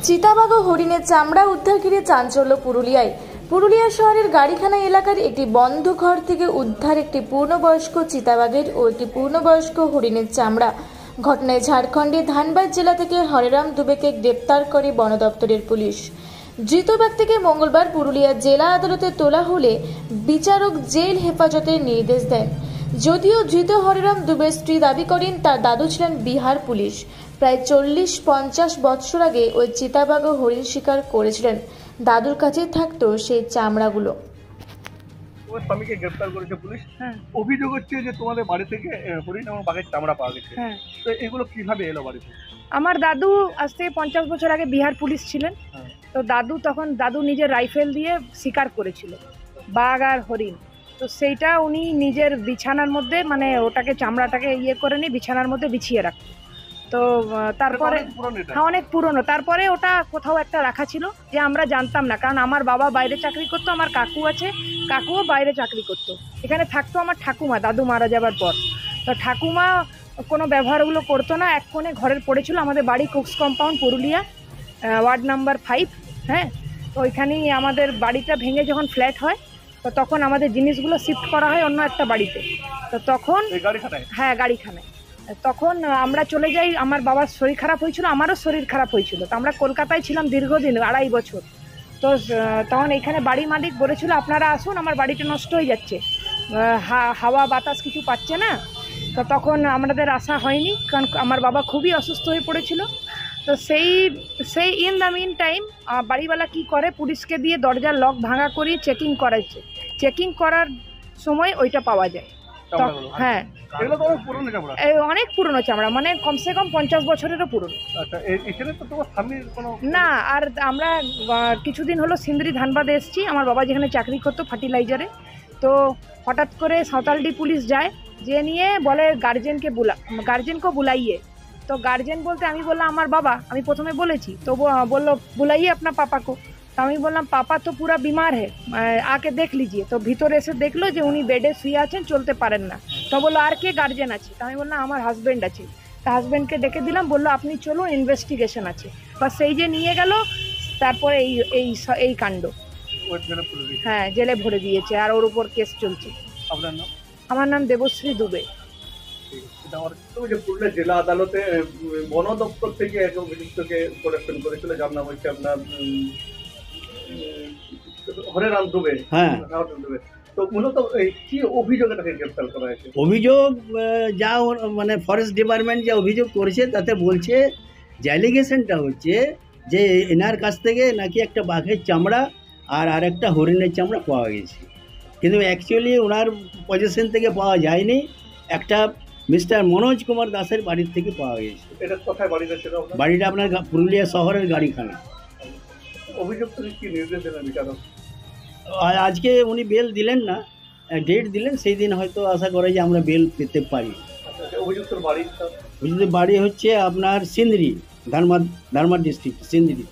চিতাবাঘ ও হরিণের চামড়া উদ্ধার ঘিরে চাঞ্চল্য পুরুলিয়ায়। পুরুলিয়া শহরের গাড়িখানা এলাকার একটি বন্ধ ঘর থেকে উদ্ধার একটি পূর্ণবয়স্ক চিতাবাঘের ও একটি পূর্ণবয়স্ক হরিণের চামড়া। ঘটনায় ঝাড়খণ্ডের ধানবাদ জেলা থেকে হরেরাম দুবেকে গ্রেপ্তার করে বন দপ্তরের পুলিশ। ধৃত ব্যক্তিকে মঙ্গলবার পুরুলিয়া জেলা আদালতে তোলা হলে বিচারক জেল হেফাজতের নির্দেশ দেন। যদিও ধৃত হরেরাম দুবের স্ত্রী দাবি করেন তার দাদু ছিলেন বিহার পুলিশ। প্রায় 40-50 বছর আগে ওই চিতাবাঘ ও হরিণ শিকার করেছিলেন। দাদুর কাছে থাকতো সেই চামড়াগুলো। তোমার স্বামীকে গ্রেফতার করেছে পুলিশ। অভিযোগ হচ্ছে যে তোমাদের বাড়ি থেকে হরিণ এবং বাঘের চামড়া পাওয়া গেছে। তো এগুলো কিভাবে এলো বাড়িতে? আমার দাদু আজ থেকে 50 বছর আগে বিহার পুলিশ ছিলেন। তো দাদু নিজের রাইফেল দিয়ে শিকার করেছিল বাঘ আর হরিণ। তো সেইটা উনি নিজের বিছানার মধ্যে মানে ওটাকে চামড়াটাকে করে নিয়ে বিছানার মধ্যে বিছিয়ে রাখত। তো তারপরে অনেক পুরনো, তারপরে ওটা কোথাও একটা রাখা ছিল যে আমরা জানতাম না, কারণ আমার বাবা বাইরে চাকরি করতো, আমার কাকু আছে, কাকুও বাইরে চাকরি করতো। এখানে থাকতো আমার ঠাকুমা, দাদু মারা যাবার পর। তো ঠাকুমা কোনো ব্যবহারগুলো করতো না, এক কোণে ঘরের পড়েছিল। আমাদের বাড়ি Cooks compound, Purulia, ward number 5। তো ওইখানেই আমাদের বাড়িটা ভেঙে যখন ফ্ল্যাট হয় তো তখন আমাদের জিনিসগুলো শিফট করা হয় অন্য একটা বাড়িতে। তো তখন গাড়িখানায় তখন আমরা চলে যাই। আমার বাবার শরীর খারাপ হয়েছিল, আমারও শরীর খারাপ হয়েছিল। তো আমরা কলকাতায় ছিলাম দীর্ঘদিন, 2.5 বছর। তো তখন এইখানে বাড়ি মালিক বলেছিল আপনারা আসুন, আমার বাড়িটা নষ্ট হয়ে যাচ্ছে, হাওয়া বাতাস কিছু পাচ্ছে না। তো তখন আমাদের আসা হয়নি, কারণ আমার বাবা খুবই অসুস্থ হয়ে পড়েছিল। তো সেই ইন দ্য মিন টাইম বাড়িওয়ালা কি করে, পুলিশকে দিয়ে দরজার লক ভাঙা করিয়ে চেকিং করার সময় ওইটা পাওয়া যায়। অনেক পুরনো চামড়া, মানে কমসে কম 50 বছরেরও পুরনো। না, আর আমরা কিছুদিন হলো সিন্দ্রি ধানবাদে এসেছি। আমার বাবা যেখানে চাকরি করতো ফার্টিলাইজারে, তো হঠাৎ করে সাঁওতালডি পুলিশ যায়, যে নিয়ে বলে গার্জেনকে বুলাইয়ে। তো গার্জেন বলতে আমি বললাম আমার বাবা, আমি প্রথমে বলেছি। তো বললো বুলাইয়ে আপনার পাপাকে। তো আমি বললাম পাপা তো পুরা বিমার হে, আকে দেখ লিজিয়ে। তো ভিতরে এসে দেখলো যে উনি বেডে শুয়ে আছেন, চলতে পারেন না। তো বললো আর কে গার্জেন আছে? তো আমি বললাম আমার হাজব্যান্ড আছে। তো হাজব্যান্ডকে ডেকে দিলাম, বললো আপনি চলুন, ইনভেস্টিগেশন আছে। বা সেই যে নিয়ে গেল, তারপরে এই কাণ্ড। জেলে ভরে দিয়েছে, আর ওর উপর কেস চলছে। আমার নাম দেবশ্রী দুবে। পুরুলিয়া জেলা আদালতে বন দপ্তর থেকে এক অভিযুক্তকে প্রোটেকশন করেছিল, যার নাম হচ্ছে আপনার হরেরাম দুবে। তো মূলত কি অভিযোগে তাকে গ্রেফতার করা হয়েছে? অভিযোগ যা মানে ফরেস্ট ডিপার্টমেন্ট যা অভিযোগ করেছে তাতে বলছে যে অ্যালিগেশনটা হচ্ছে যে এনার কাছ থেকে নাকি একটা বাঘের চামড়া আর একটা হরিণের চামড়া পাওয়া গেছে, কিন্তু অ্যাকচুয়ালি ওনার পজিশন থেকে পাওয়া যায়নি। একটা মিস্টার মনোজ কুমার দাসের বাড়ির থেকে পাওয়া গেছে। এটা কোথায় বাড়িটা ছিল? বাড়িটা আপনার পুরুলিয়া শহরের গাড়িখানা। অভিযুক্ত কি নির্দেশ দিলেন বিচারক? আজকে উনি বেল দিলেন না, ডেট দিলেন, সেই দিন হয়তো আশা করে যে আমরা বেল পেতে পারি। অভিযুক্তর বাড়ি হচ্ছে আপনার সিন্দ্রি, ধানবাদ ডিস্ট্রিক্ট, সিন্দ্রিতে।